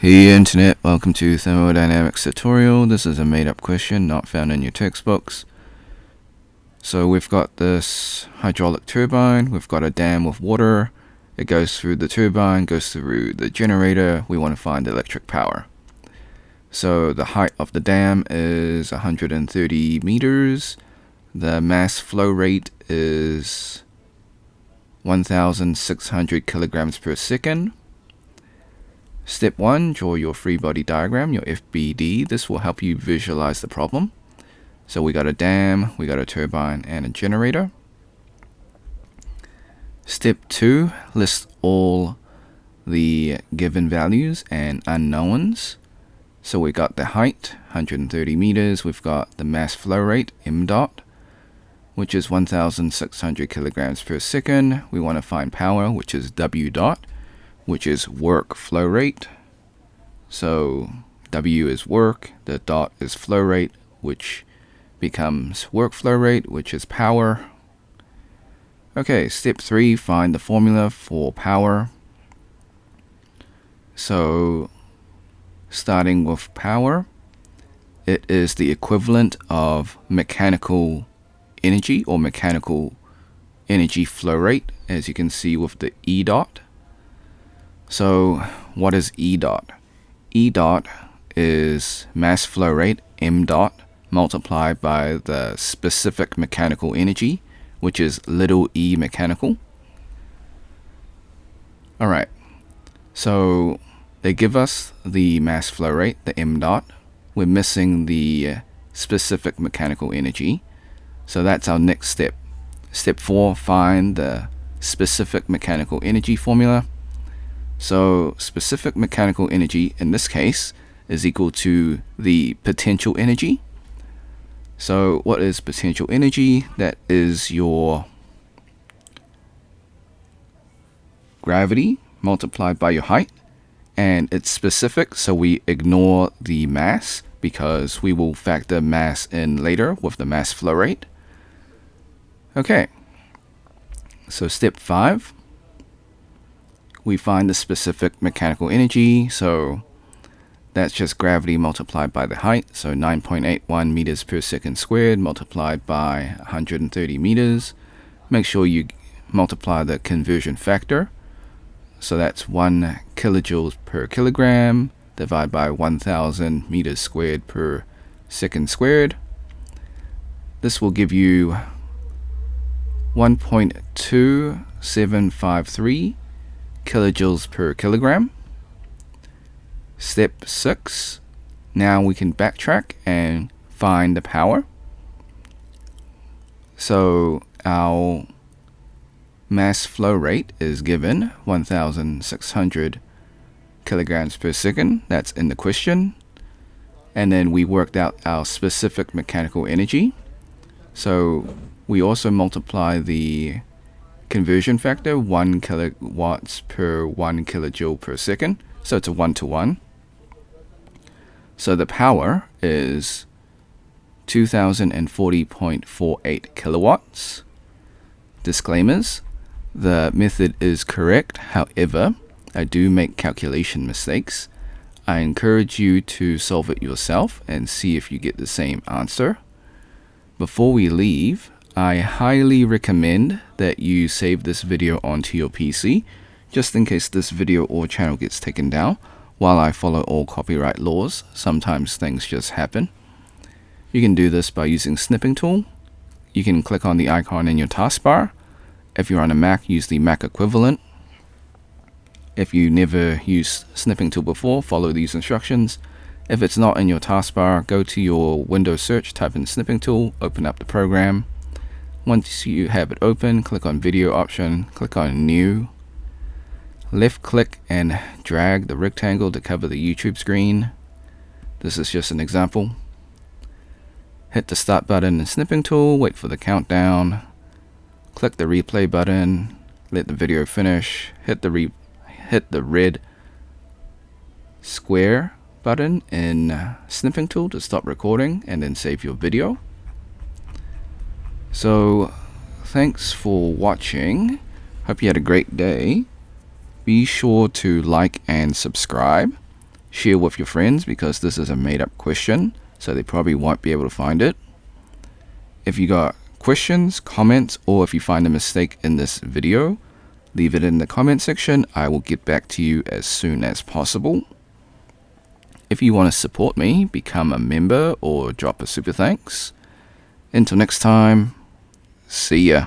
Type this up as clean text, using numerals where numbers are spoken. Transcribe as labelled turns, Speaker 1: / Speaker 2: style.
Speaker 1: Hey Internet, welcome to Thermodynamics tutorial. This is a made-up question not found in your textbooks. So we've got this hydraulic turbine, we've got a dam with water. It goes through the turbine, goes through the generator. We want to find electric power. So the height of the dam is 130 meters. The mass flow rate is 1,600 kilograms per second. Step 1, draw your free body diagram, your FBD. This will help you visualize the problem. So we got a dam, we got a turbine, and a generator. Step 2, list all the given values and unknowns. So we got the height, 130 meters. We've got the mass flow rate, m dot, which is 1,600 kilograms per second. We want to find power, which is w dot, which is work flow rate. So W is work, the dot is flow rate, which becomes work flow rate, which is power. Okay, step 3, find the formula for power. So starting with power, it is the equivalent of mechanical energy or mechanical energy flow rate, as you can see with the E dot. So what is E dot? E dot is mass flow rate, m dot, multiplied by the specific mechanical energy, which is little e mechanical. Alright, so they give us the mass flow rate, the m dot. We're missing the specific mechanical energy. So that's our next step. Step 4, find the specific mechanical energy formula. So specific mechanical energy in this case is equal to the potential energy. So what is potential energy? That is your gravity multiplied by your height, and it's specific, so we ignore the mass because we will factor mass in later with the mass flow rate. Okay, so step 5. We find the specific mechanical energy, so that's just gravity multiplied by the height, so 9.81 meters per second squared multiplied by 130 meters. Make sure you multiply the conversion factor, so that's 1 kilojoules per kilogram divided by 1,000 meters squared per second squared. This will give you 1.2753 kilojoules per kilogram. Step 6. Now we can backtrack and find the power. So our mass flow rate is given 1,600 kilograms per second. That's in the question. And then we worked out our specific mechanical energy. So we also multiply the conversion factor, 1 kilowatts per 1 kilojoule per second. So it's a 1-to-1. So the power is 2040.48 kilowatts. Disclaimers: the method is correct, however, I do make calculation mistakes. I encourage you to solve it yourself and see if you get the same answer. Before we leave, I highly recommend that you save this video onto your PC, just in case this video or channel gets taken down. While I follow all copyright laws, sometimes things just happen. You can do this by using snipping tool. You can click on the icon in your taskbar. If you're on a Mac, use the Mac equivalent. If you never used snipping tool before, follow these instructions. If it's not in your taskbar, go to your Windows search, type in snipping tool, open up the program. Once you have it open, click on video option, click on new. Left click and drag the rectangle to cover the YouTube screen. This is just an example. Hit the start button in snipping tool, wait for the countdown. Click the replay button, let the video finish. Hit the red square button in snipping tool to stop recording, and then save your video. So thanks for watching. Hope you had a great day. Be sure to like and subscribe. Share with your friends because this is a made-up question, so they probably won't be able to find it. If you got questions, comments, or if you find a mistake in this video, leave it in the comment section. I will get back to you as soon as possible. If you want to support me, become a member or drop a super thanks. Until next time, see ya.